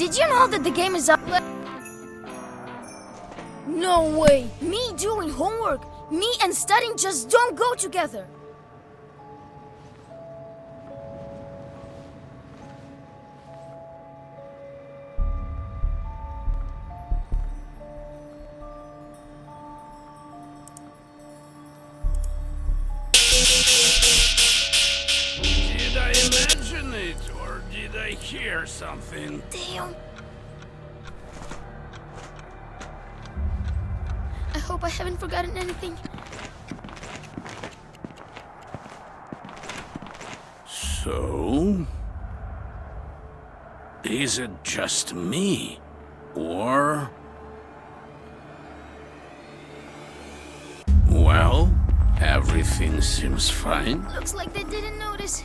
Did you know that the game is up? No way! Me doing homework, me and studying just don't go together. Did I imagine it, or did I hear something? Damn. I hope I haven't forgotten anything. So? Is it just me? Or... Well, everything seems fine. Looks like they didn't notice.